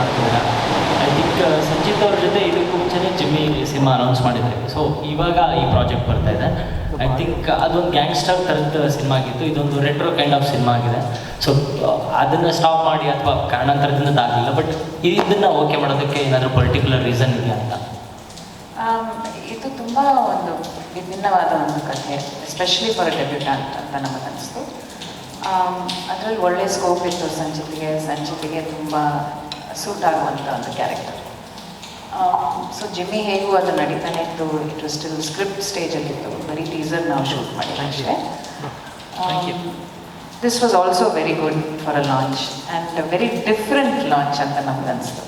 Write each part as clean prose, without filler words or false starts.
ಮಾಡ್ತಿದ್ದಾರೆ. I think Sanchit ಅವ್ರ ಜೊತೆ ಇದಕ್ಕೂ ಮುಂಚೆನೇ ಜಿಮ್ಮಿ ಸಿನಿಮಾ ಅನೌನ್ಸ್ ಮಾಡಿದ್ದಾರೆ. ಸೊ ಇವಾಗ ಈ ಪ್ರಾಜೆಕ್ಟ್ ಬರ್ತಾ ಇದೆ. ಐ ಥಿಂಕ್ ಅದೊಂದು ಗ್ಯಾಂಗ್ಸ್ಟರ್ ಥರದ ಸಿನಿಮಾ ಆಗಿತ್ತು, ಇದೊಂದು ರೆಟ್ರೋ ಕೈಂಡ್ ಆಫ್ ಸಿನಿಮಾ ಆಗಿದೆ. ಸೊ ಅದನ್ನು ಸ್ಟಾಪ್ ಮಾಡಿ ಅಥವಾ ಕಾರಣಾಂತರದಿಂದ ಆಗಲಿಲ್ಲ, ಬಟ್ ಇದನ್ನು ಓಕೆ ಮಾಡೋದಕ್ಕೆ ಏನಾದರೂ ಪರ್ಟಿಕ್ಯುಲರ್ ರೀಸನ್ ಇದೆಯಾ ಅಂತ? ಇದು ತುಂಬ ಒಂದು ವಿಭಿನ್ನವಾದ ಒಂದು ಕಥೆ, ಎಸ್ಪೆಷಲಿ ಫಾರ್ ಡೆಬ್ಯೂಟೆಂಟ್ ಅಂತ ನಮಗನ್ನಿಸ್ತು. ಅದರಲ್ಲಿ ಒಳ್ಳೆ ಸ್ಕೋಪ್ ಇತ್ತು ಸಂಚಿತಿಗೆ ತುಂಬ ಸೂಟ್ ಆಗುವಂಥ ಒಂದು ಕ್ಯಾರೆಕ್ಟರ್. ಸೊ ಜಿಮ್ಮಿ ಹೇಗೂ ಅದು ನಡೀತಾನೆ ಇತ್ತು, ಇಟ್ ವಾಸ್ ಸ್ಟಿಲ್ ಸ್ಕ್ರಿಪ್ಟ್ ಸ್ಟೇಜಲ್ಲಿತ್ತು, ಬರೀ ಟೀಸರ್ ನಾವು ಶೂಟ್ ಮಾಡಿಲ್ಲ ಅಷ್ಟೇ. This was also very good for a launch and very different launch ಅಂತ ನಮಗನ್ನಿಸ್ತು.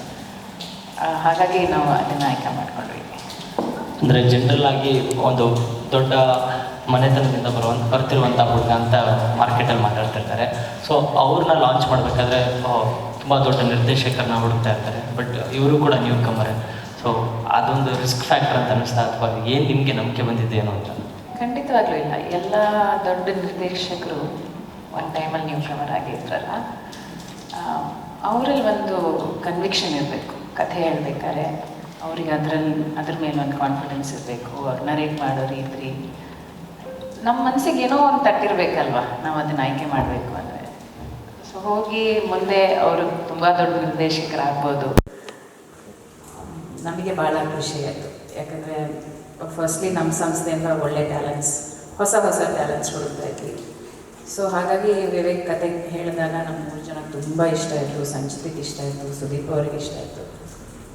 ಹಾಗಾಗಿ ನಾವು ಅದನ್ನು ಆಯ್ಕೆ ಮಾಡ್ಕೊಂಡ್ವಿ. ಅಂದರೆ ಜನರಲ್ ಆಗಿ ಒಂದು ದೊಡ್ಡ ಮನೆತನದಿಂದ ಬರ್ತಿರುವಂಥ ಹುಡುಗ ಅಂತ ಮಾರ್ಕೆಟಲ್ಲಿ ಮಾತಾಡ್ತಿರ್ತಾರೆ. ಸೊ ಅವ್ರನ್ನ ಲಾಂಚ್ ಮಾಡಬೇಕಾದ್ರೆ ತುಂಬ ದೊಡ್ಡ ನಿರ್ದೇಶಕರನ್ನ ಹುಡುಕ್ತಾ ಇರ್ತಾರೆ, ಬಟ್ ಇವರು ಕೂಡ ನ್ಯೂ ಕಮರೇ. ಸೊ ಅದೊಂದು ರಿಸ್ಕ್ ಫ್ಯಾಕ್ಟರ್ ಅಂತ ಅನ್ನಿಸ್ತಾ, ಅಥವಾ ಏನು ನಿಮಗೆ ನಂಬಿಕೆ ಬಂದಿದ್ದೇನೋ ಅಂತ? ಖಂಡಿತವಾಗ್ಲೂ ಇಲ್ಲ. ಎಲ್ಲ ದೊಡ್ಡ ನಿರ್ದೇಶಕರು ಒಂದು ಟೈಮಲ್ಲಿ ನ್ಯೂ ಕಮರ್ ಆಗಿದ್ರಲ್ಲ, ಅವರಲ್ಲಿ ಒಂದು ಕನ್ವಿಕ್ಷನ್ ಇರಬೇಕು. ಕಥೆ ಹೇಳ್ಬೇಕಾದ್ರೆ ಅವ್ರಿಗೆ ಅದ್ರ ಮೇಲೆ ಒಂದು ಕಾನ್ಫಿಡೆನ್ಸ್ ಇರಬೇಕು. ಅವ್ರು ನರೇಟ್ ಮಾಡೋ ರೀತಿ ನಮ್ಮ ಮನಸ್ಸಿಗೆ ಏನೋ ಒಂದು ತಟ್ಟಿರ್ಬೇಕಲ್ವ, ನಾವು ಅದನ್ನು ಆಯ್ಕೆ ಮಾಡಬೇಕು ಅಂದರೆ. ಸೊ ಹೋಗಿ ಮುಂದೆ ಅವರು ತುಂಬ ದೊಡ್ಡ ನಿರ್ದೇಶಕರಾಗ್ಬೋದು. ನಮಗೆ ಭಾಳ ಖುಷಿ ಆಯಿತು, ಯಾಕಂದರೆ ಫಸ್ಟ್ಲಿ ನಮ್ಮ ಸಂಸ್ಥೆಯಿಂದ ಒಳ್ಳೆ ಟ್ಯಾಲೆಂಟ್ಸ್, ಹೊಸ ಟ್ಯಾಲೆಂಟ್ಸ್ ಹುಡುಕ್ತಾ ಇದ್ವಿ. ಸೊ ಹಾಗಾಗಿ ವಿವೇಕ್ ಕತೆ ಹೇಳಿದಾಗ ನಮ್ಮ 3 ಜನಕ್ಕೆ ತುಂಬ ಇಷ್ಟ ಆಯಿತು. ಸಂಚಿತಿಗೆ ಇಷ್ಟ ಆಯಿತು, ಸುದೀಪ್ ಅವ್ರಿಗೆ ಇಷ್ಟ ಆಯಿತು.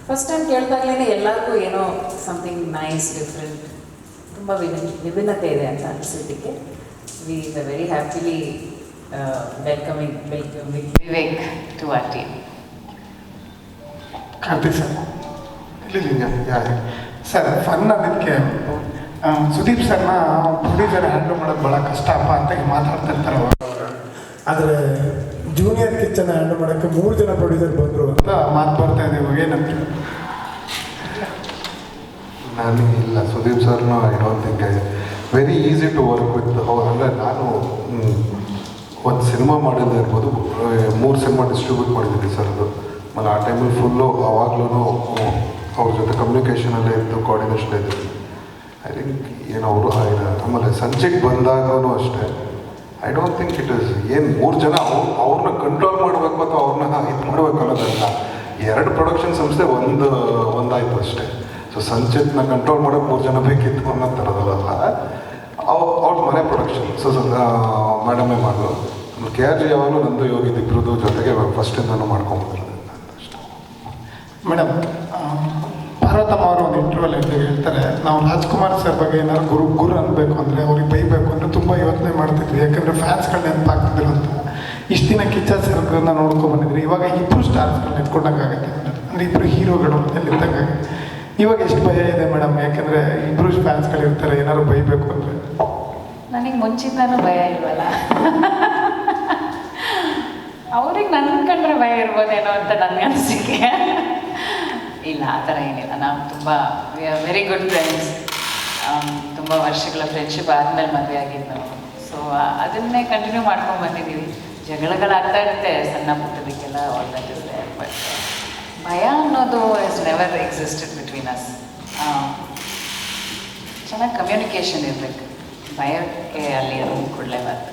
ಫಸ್ಟ್ ಟೈಮ್ ಕೇಳಿದಾಗಲೇ ಎಲ್ಲರಿಗೂ ಏನೋ ಸಮಥಿಂಗ್ ನೈಸ್, ಡಿಫ್ರೆಂಟ್, ತುಂಬ ವಿಭಿನ್ನತೆ ಇದೆ ಅಂತ ಅನಿಸಿದ್ದಕ್ಕೆ we are very happily welcoming Vivek to our team. Karthik sir, sir fun ಅದಕ್ಕೆ ಸುದೀಪ್ ಸರ್ನ ಪ್ರೊಡ್ಯೂಸರ್ ಹ್ಯಾಂಡಲ್ ಮಾಡೋದು ಭಾಳ ಕಷ್ಟ ಅಪ್ಪ ಅಂತ ಮಾತಾಡ್ತಿರ್ತಾರೆ. ಆದರೆ ಜೂನಿಯರ್ ಕಿಚ್ಚನ್ನ ಹ್ಯಾಂಡಲ್ ಮಾಡೋಕ್ಕೆ 3 ಜನ ಪ್ರೊಡ್ಯೂಸರ್ ಬಂದರು ಅಂತ ಮಾತು ಬರ್ತಾ ಇದೆ. ಇವಾಗ ಏನಂತ ನಾನು ಇಲ್ಲ, ಸುದೀಪ್ ಸರ್ನ I don't think very easy to work with. ಅಂದರೆ ನಾನು ಒಂದು ಸಿನಿಮಾ ಮಾಡಿದ್ದೆ ಇರ್ಬೋದು, 3 ಸಿನಿಮಾ ಡಿಸ್ಟ್ರಿಬ್ಯೂಟ್ ಮಾಡಿದ್ದೀನಿ ಸರ್. ಅದು ಆಮೇಲೆ ಆ ಟೈಮಲ್ಲಿ ಫುಲ್ಲು ಅವಾಗ್ಲೂ ಅವ್ರ ಜೊತೆ ಕಮ್ಯುನಿಕೇಷನಲ್ಲೇ ಇತ್ತು, ಕೋಆರ್ಡಿನೇಷನ್ ಇತ್ತು. ಐ ಥಿಂಕ್ ಏನು ಅವರು ಆಮೇಲೆ ಸಂಚಿಗೆ ಬಂದಾಗೂ ಅಷ್ಟೇ, I don't think it is ಏನು 3 ಜನ ಅವ್ರನ್ನ ಕಂಟ್ರೋಲ್ ಮಾಡಬೇಕು ಅಥವಾ ಅವ್ರನ್ನ ಇದು ಮಾಡಬೇಕು ಅನ್ನೋದಲ್ಲ. 2 ಪ್ರೊಡಕ್ಷನ್ ಸಂಸ್ಥೆ ಒಂದಾಯಿತು ಅಷ್ಟೇ. ಸೊ ಸಂಚಿತ್ನ ಕಂಟ್ರೋಲ್ ಮಾಡೋಕ್ಕೆ 3 ಜನ ಬೇಕಿತ್ತು ಅನ್ನೋ ಥರದಲ್ಲ. ಅವ್ರ ಮನೆ ಪ್ರೊಡಕ್ಷನ್. ಸೊ ಮೇಡಮೇ ಮಾಡೋದು. KRG ಯಾವಾಗಲೂ ನಂದು ಯೋಗಿದ್ದು ಇಬ್ಬರದು ಜೊತೆಗೆ ಫಸ್ಟಿಂದನೂ ಮಾಡ್ಕೊಂಬಂದಿರೋದು ಅಷ್ಟೇ. ಮೇಡಮ್, ಪಾರ್ವತಮ್ಮ ಅವರು ಒಂದು ಇಂಟರ್ವ್ಯೂಲ್ಲಿ ಹೇಳ್ತಾರೆ, ನಾವು ರಾಜ್ಕುಮಾರ್ ಸರ್ ಬಗ್ಗೆ ಏನಾದ್ರು ಗುರು ಅನ್ಬೇಕು ಅಂದರೆ, ಅವ್ರಿಗೆ ಬೈಬೇಕು ಅಂದರೆ ತುಂಬ ಯೋಚನೆ ಮಾಡ್ತಿದ್ವಿ, ಯಾಕಂದರೆ ಫ್ಯಾನ್ಸ್ಗಳು ನೆನಪಾಗ್ತಿದ್ರು ಅಂತ. ಇಷ್ಟು ದಿನ ಕಿಚ್ಚ ಸರ್ಗಳನ್ನ ನೋಡ್ಕೊಂಡ್ಬಂದಿದ್ರಿ, ಇವಾಗ 2 ಸ್ಟಾರ್ಸ್ಗಳನ್ನ ಎತ್ಕೊಂಡಂಗೆ ಆಗುತ್ತೆ ಅಂದರೆ 2 ಹೀರೋಗಳು ಎಲ್ಲಿದ್ದಂಗೆ. ಇವಾಗ ಎಷ್ಟು ಭಯ ಇದೆ ಮೇಡಮ್, ಯಾಕೆಂದರೆ 2 ಫ್ಯಾನ್ಸ್ಗಳು ಇರ್ತಾರೆ, ಏನಾದ್ರು ಬೈಬೇಕು ಅಂದರೆ? ನನಗೆ ಮುಂಚಿಂದನೂ ಭಯ ಇಲ್ವಲ್ಲ, ಅವ್ರಿಗೆ ನನ್ನ ಕಂಡ್ರೆ ಭಯ ಇರ್ಬೋದೇನೋ ಅಂತ ನನಗೆ ಅನಿಸಿಕೆ. ಇಲ್ಲ, ಆ ಥರ ಏನಿಲ್ಲ. ನಾವು ತುಂಬ ವೆರಿ ಗುಡ್ ಫ್ರೆಂಡ್ಸ್. ತುಂಬ ವರ್ಷಗಳ ಫ್ರೆಂಡ್ಶಿಪ್ ಆದಮೇಲೆ ಮದುವೆ ಆಗಿದ್ದು ನಾವು. ಸೊ ಅದನ್ನೇ ಕಂಟಿನ್ಯೂ ಮಾಡ್ಕೊಂಡು ಬಂದಿದ್ದೀವಿ. ಜಗಳಗಳಾಗ್ತಾ ಇರುತ್ತೆ ಸಣ್ಣ ಪುಟ್ಟದಕ್ಕೆಲ್ಲ, all that is there. But ಭಯ ಅನ್ನೋದು is never existed between us. ಚೆನ್ನಾಗಿ ಕಮ್ಯುನಿಕೇಷನ್ ಇರಬೇಕು, ಭಯಕ್ಕೆ ಅಲ್ಲಿ ಕೊಡಲೇಬಾರ್ದು.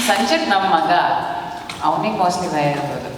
ಸಂಚಿತ್ ನಮ್ಮ ಮಗ, ಅವನಿಗೆ ಮೋಸ್ಟ್ಲಿ ಭಯ ಇರ್ಬೋದು.